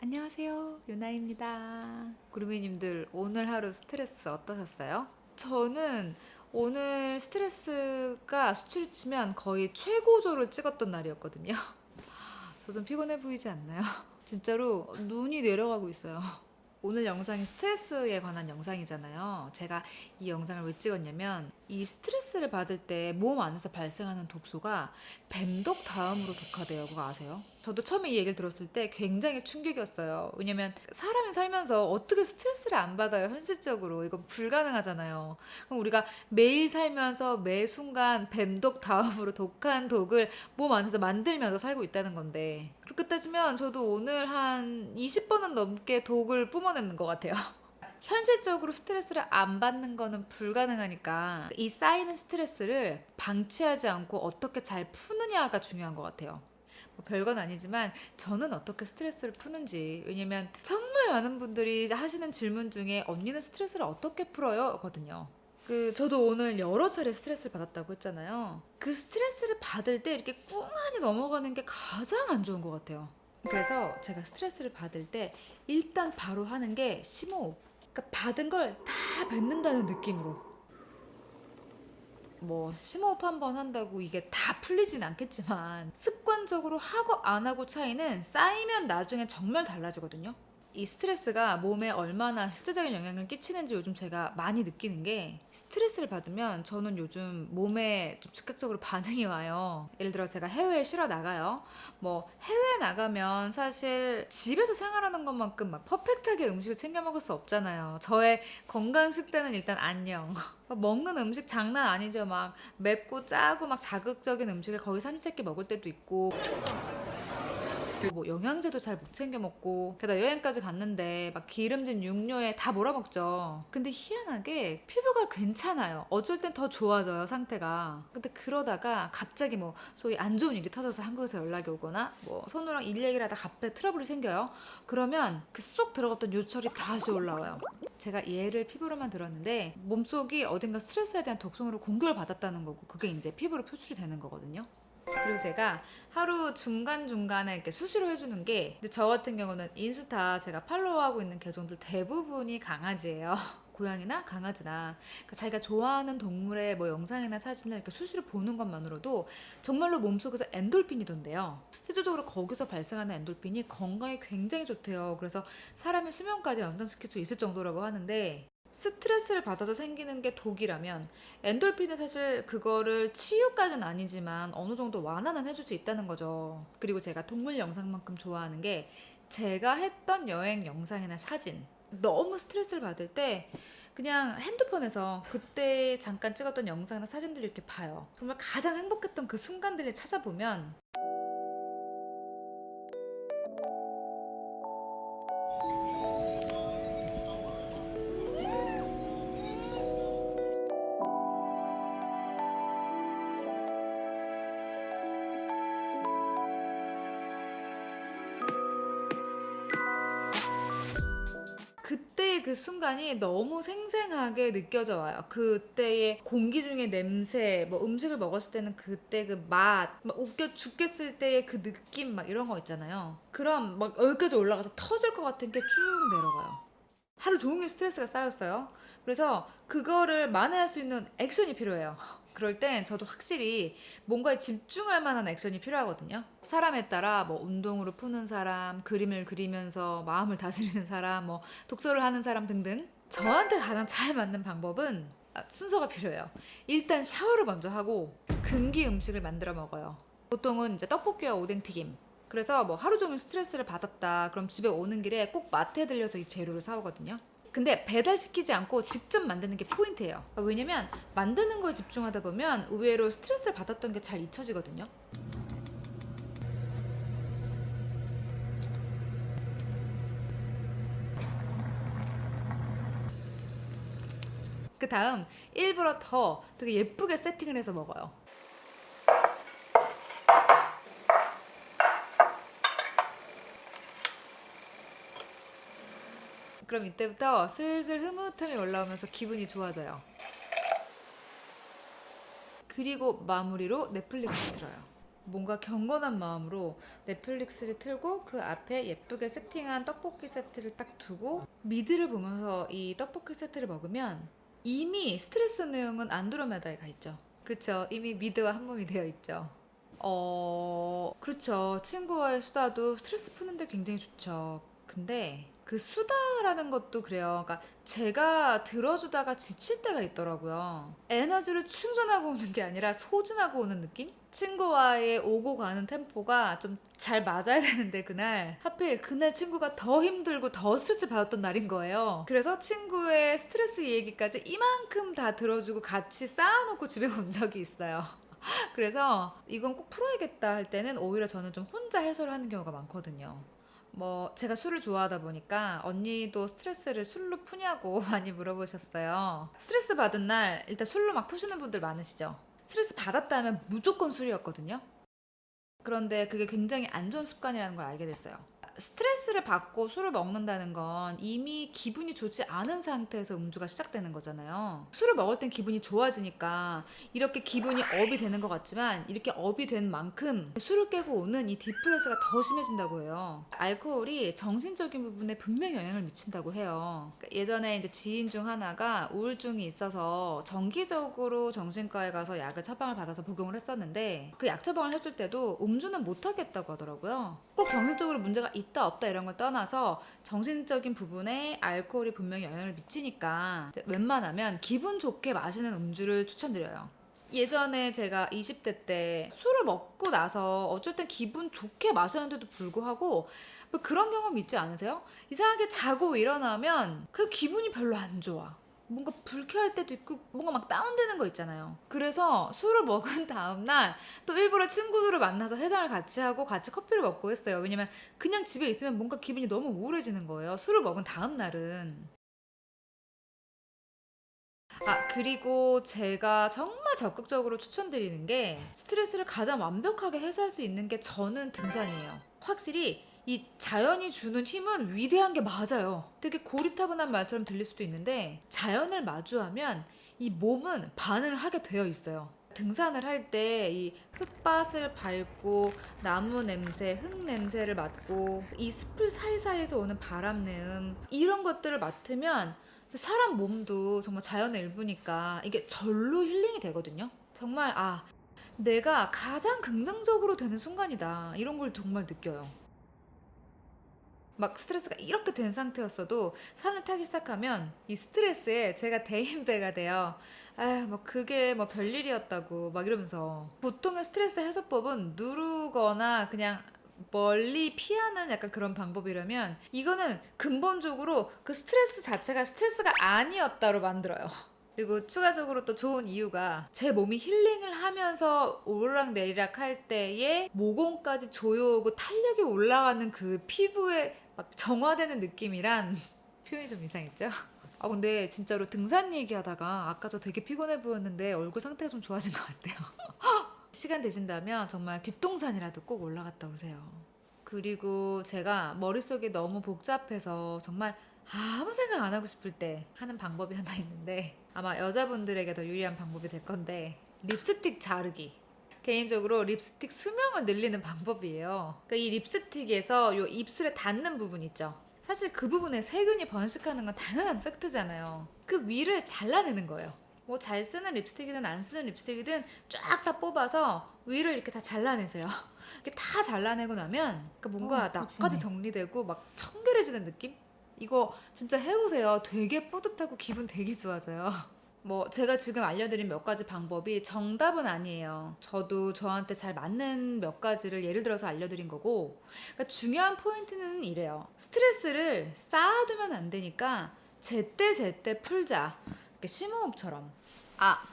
안녕하세요, 유나입니다. 구루미님들 오늘 하루 스트레스 어떠셨어요? 저는 오늘 스트레스가 수치를 치면 거의 최고조를 찍었던 날이었거든요. 저 좀 피곤해 보이지 않나요? 진짜로 눈이 내려가고 있어요. 오늘 영상이 스트레스에 관한 영상이잖아요. 제가 이 영상을 왜 찍었냐면 이 스트레스를 받을 때 몸 안에서 발생하는 독소가 뱀독 다음으로 독하대요. 그거 아세요? 저도 처음에 이 얘기를 들었을 때 굉장히 충격이었어요. 왜냐면 사람이 살면서 어떻게 스트레스를 안 받아요? 현실적으로. 이건 불가능하잖아요. 그럼 우리가 매일 살면서 매 순간 뱀독 다음으로 독한 독을 몸 안에서 만들면서 살고 있다는 건데, 그렇게 따지면 저도 오늘 한 20번은 넘게 독을 뿜어내는 것 같아요. 현실적으로 스트레스를 안 받는 거는 불가능하니까 이 쌓이는 스트레스를 방치하지 않고 어떻게 잘 푸느냐가 중요한 것 같아요. 뭐 별건 아니지만 저는 어떻게 스트레스를 푸는지, 왜냐면 정말 많은 분들이 하시는 질문 중에 언니는 스트레스를 어떻게 풀어요? 거든요. 저도 오늘 여러 차례 스트레스를 받았다고 했잖아요. 그 스트레스를 받을 때 이렇게 꽁하니 넘어가는 게 가장 안 좋은 것 같아요. 그래서 제가 스트레스를 받을 때 일단 바로 하는 게 심호흡. 그러니까 받은 걸 다 뱉는다는 느낌으로. 뭐 심호흡 한 번 한다고 이게 다 풀리진 않겠지만 습관적으로 하고 안 하고 차이는 쌓이면 나중에 정말 달라지거든요. 이 스트레스가 몸에 얼마나 실제적인 영향을 끼치는지 요즘 제가 많이 느끼는 게, 스트레스를 받으면 저는 요즘 몸에 좀 즉각적으로 반응이 와요. 예를 들어 제가 해외에 쉬러 나가요. 뭐 해외에 나가면 사실 집에서 생활하는 것만큼 막 퍼펙트하게 음식을 챙겨 먹을 수 없잖아요. 저의 건강 식단은 일단 안녕. 먹는 음식 장난 아니죠. 막 맵고 짜고 막 자극적인 음식을 거의 삼시세끼 먹을 때도 있고, 뭐 영양제도 잘 못 챙겨 먹고, 게다가 여행까지 갔는데 막 기름진 육료에 다 몰아먹죠. 근데 희한하게 피부가 괜찮아요. 어쩔 땐 더 좋아져요, 상태가. 근데 그러다가 갑자기 뭐 소위 안 좋은 일이 터져서 한국에서 연락이 오거나 뭐 손우랑 일 얘기를 하다 갑자기 트러블이 생겨요. 그러면 그 쏙 들어갔던 요철이 다시 올라와요. 제가 예를 피부로만 들었는데 몸속이 어딘가 스트레스에 대한 독성으로 공격을 받았다는 거고, 그게 이제 피부로 표출이 되는 거거든요. 그리고 제가 하루 중간중간에 이렇게 수시로 해주는 게, 근데 저 같은 경우는 인스타 제가 팔로우하고 있는 계정들 대부분이 강아지예요. 고양이나 강아지나, 그러니까 자기가 좋아하는 동물의 뭐 영상이나 사진을 이렇게 수시로 보는 것만으로도 정말로 몸속에서 엔돌핀이 돈대요. 실질적으로 거기서 발생하는 엔돌핀이 건강에 굉장히 좋대요. 그래서 사람의 수명까지 연장시킬 수 있을 정도라고 하는데, 스트레스를 받아서 생기는 게 독이라면 엔돌핀은 사실 그거를 치유까지는 아니지만 어느 정도 완화는 해줄 수 있다는 거죠. 그리고 제가 동물 영상만큼 좋아하는 게, 제가 했던 여행 영상이나 사진, 너무 스트레스를 받을 때 그냥 핸드폰에서 그때 잠깐 찍었던 영상이나 사진들을 이렇게 봐요. 정말 가장 행복했던 그 순간들을 찾아보면, 그때의 그 순간이 너무 생생하게 느껴져 와요. 그때의 공기 중의 냄새, 뭐 음식을 먹었을 때는 그때 그 맛, 막 웃겨 죽겠을 때의 그 느낌, 막 이런 거 있잖아요. 그럼 막 여기까지 올라가서 터질 것 같은 게 쭉 내려가요. 하루 종일 스트레스가 쌓였어요. 그래서 그거를 만회할 수 있는 액션이 필요해요. 그럴 땐 저도 확실히 뭔가에 집중할 만한 액션이 필요하거든요. 사람에 따라 뭐 운동으로 푸는 사람, 그림을 그리면서 마음을 다스리는 사람, 뭐 독서를 하는 사람 등등. 저한테 가장 잘 맞는 방법은 순서가 필요해요. 일단 샤워를 먼저 하고 금기 음식을 만들어 먹어요. 보통은 이제 떡볶이와 오뎅튀김. 그래서 뭐 하루 종일 스트레스를 받았다 그럼 집에 오는 길에 꼭 마트에 들려서 이 재료를 사오거든요. 근데 배달시키지 않고 직접 만드는 게 포인트예요. 왜냐면 만드는 거에 집중하다 보면 의외로 스트레스를 받았던 게 잘 잊혀지거든요. 그 다음 일부러 더 되게 예쁘게 세팅을 해서 먹어요. 그럼 이때부터 슬슬 흐뭇함이 올라오면서 기분이 좋아져요. 그리고 마무리로 넷플릭스 틀어요. 뭔가 경건한 마음으로 넷플릭스를 틀고 그 앞에 예쁘게 세팅한 떡볶이 세트를 딱 두고 미드를 보면서 이 떡볶이 세트를 먹으면 이미 스트레스 내용은 안드로메다에 가 있죠. 그렇죠. 이미 미드와 한 몸이 되어 있죠. 그렇죠. 친구와의 수다도 스트레스 푸는데 굉장히 좋죠. 근데 그 수다라는 것도 그래요. 그러니까 제가 들어주다가 지칠 때가 있더라고요. 에너지를 충전하고 오는 게 아니라 소진하고 오는 느낌? 친구와의 오고 가는 템포가 좀 잘 맞아야 되는데 그날 하필 그날 친구가 더 힘들고 더 스트레스 받았던 날인 거예요. 그래서 친구의 스트레스 얘기까지 이만큼 다 들어주고 같이 쌓아놓고 집에 온 적이 있어요. 그래서 이건 꼭 풀어야겠다 할 때는 오히려 저는 좀 혼자 해소를 하는 경우가 많거든요. 뭐 제가 술을 좋아하다 보니까 언니도 스트레스를 술로 푸냐고 많이 물어보셨어요. 스트레스 받은 날 일단 술로 막 푸시는 분들 많으시죠. 스트레스 받았다 하면 무조건 술이었거든요. 그런데 그게 굉장히 안 좋은 습관이라는 걸 알게 됐어요. 스트레스를 받고 술을 먹는다는 건 이미 기분이 좋지 않은 상태에서 음주가 시작되는 거잖아요. 술을 먹을 땐 기분이 좋아지니까 이렇게 기분이 업이 되는 것 같지만 이렇게 업이 된 만큼 술을 깨고 오는 이 디프레스가 더 심해진다고 해요. 알코올이 정신적인 부분에 분명히 영향을 미친다고 해요. 예전에 이제 지인 중 하나가 우울증이 있어서 정기적으로 정신과에 가서 약을 처방을 받아서 복용을 했었는데 그 약 처방을 해줄 때도 음주는 못 하겠다고 하더라고요. 꼭 정신적으로 문제가 있다 없다 이런 걸 떠나서 정신적인 부분에 알코올이 분명히 영향을 미치니까 웬만하면 기분 좋게 마시는 음주를 추천드려요. 예전에 제가 20대 때 술을 먹고 나서 어쩔 땐 기분 좋게 마셨는데도 불구하고 뭐 그런 경험 있지 않으세요? 이상하게 자고 일어나면 그 기분이 별로 안 좋아. 뭔가 불쾌할 때도 있고 뭔가 막 다운되는 거 있잖아요. 그래서 술을 먹은 다음날 또 일부러 친구들을 만나서 해장을 같이 하고 같이 커피를 먹고 했어요. 왜냐면 그냥 집에 있으면 뭔가 기분이 너무 우울해지는 거예요. 술을 먹은 다음날은. 그리고 제가 정말 적극적으로 추천드리는 게 스트레스를 가장 완벽하게 해소할 수 있는 게 저는 등산이에요. 확실히 이 자연이 주는 힘은 위대한 게 맞아요. 되게 고리타분한 말처럼 들릴 수도 있는데 자연을 마주하면 이 몸은 반응을 하게 되어 있어요. 등산을 할 때 이 흙밭을 밟고 나무 냄새, 흙 냄새를 맡고 이 숲을 사이사이에서 오는 바람 내음 이런 것들을 맡으면 사람 몸도 정말 자연의 일부니까 이게 절로 힐링이 되거든요. 정말 내가 가장 긍정적으로 되는 순간이다. 이런 걸 정말 느껴요. 막 스트레스가 이렇게 된 상태였어도 산을 타기 시작하면 이 스트레스에 제가 대인배가 돼요. 뭐 그게 뭐 별일이었다고 막 이러면서 보통의 스트레스 해소법은 누르거나 그냥 멀리 피하는 약간 그런 방법이라면 이거는 근본적으로 그 스트레스 자체가 스트레스가 아니었다로 만들어요. 그리고 추가적으로 또 좋은 이유가 제 몸이 힐링을 하면서 오르락내리락 할 때에 모공까지 조여오고 탄력이 올라가는 그 피부에 막 정화되는 느낌이란 표현이 좀 이상했죠? 근데 진짜로 등산 얘기하다가 아까 저 되게 피곤해 보였는데 얼굴 상태가 좀 좋아진 것 같아요. 시간 되신다면 정말 뒷동산이라도 꼭 올라갔다 오세요. 그리고 제가 머릿속이 너무 복잡해서 정말 아무 생각 안 하고 싶을 때 하는 방법이 하나 있는데 아마 여자분들에게 더 유리한 방법이 될 건데 립스틱 자르기. 개인적으로 립스틱 수명을 늘리는 방법이에요. 그러니까 이 립스틱에서 요 입술에 닿는 부분 있죠. 사실 그 부분에 세균이 번식하는 건 당연한 팩트잖아요. 그 위를 잘라내는 거예요. 뭐 잘 쓰는 립스틱이든 안 쓰는 립스틱이든 쫙 다 뽑아서 위를 이렇게 다 잘라내세요. 이렇게 다 잘라내고 나면 그 뭔가 나까지 정리되고 막 청결해지는 느낌? 이거 진짜 해보세요. 되게 뿌듯하고 기분 되게 좋아져요. 뭐 제가 지금 알려드린 몇 가지 방법이 정답은 아니에요. 저도 저한테 잘 맞는 몇 가지를 예를 들어서 알려드린 거고 그러니까 중요한 포인트는 이래요. 스트레스를 쌓아두면 안 되니까 제때제때 풀자. 이렇게 심호흡처럼.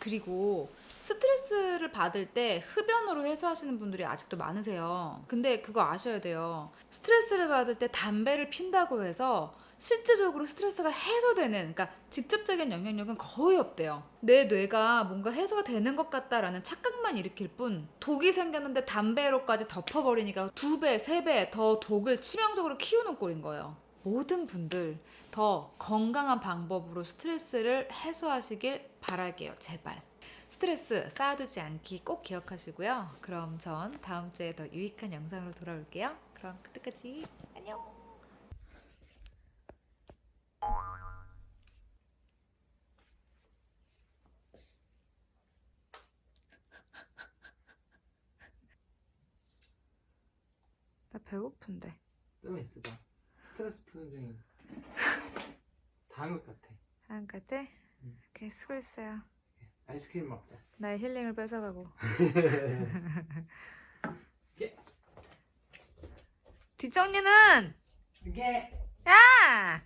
그리고 스트레스를 받을 때 흡연으로 해소하시는 분들이 아직도 많으세요. 근데 그거 아셔야 돼요. 스트레스를 받을 때 담배를 핀다고 해서 실질적으로 스트레스가 해소되는, 그러니까 직접적인 영향력은 거의 없대요. 내 뇌가 뭔가 해소가 되는 것 같다라는 착각만 일으킬 뿐 독이 생겼는데 담배로까지 덮어버리니까 2배, 3배 더 독을 치명적으로 키우는 꼴인 거예요. 모든 분들 더 건강한 방법으로 스트레스를 해소하시길 바랄게요. 제발. 스트레스 쌓아두지 않기 꼭 기억하시고요. 그럼 전 다음 주에 더 유익한 영상으로 돌아올게요. 그럼 그때까지 안녕. 나 배고픈데. 좀 있어봐. 스트레스 푸는 중인 다한 것 같아. 안 같아? 응. 오케이, 수고했어요. 아이스크림 먹자. 나의 힐링을 뺏어가고. 예. 뒷정리는 이게 야!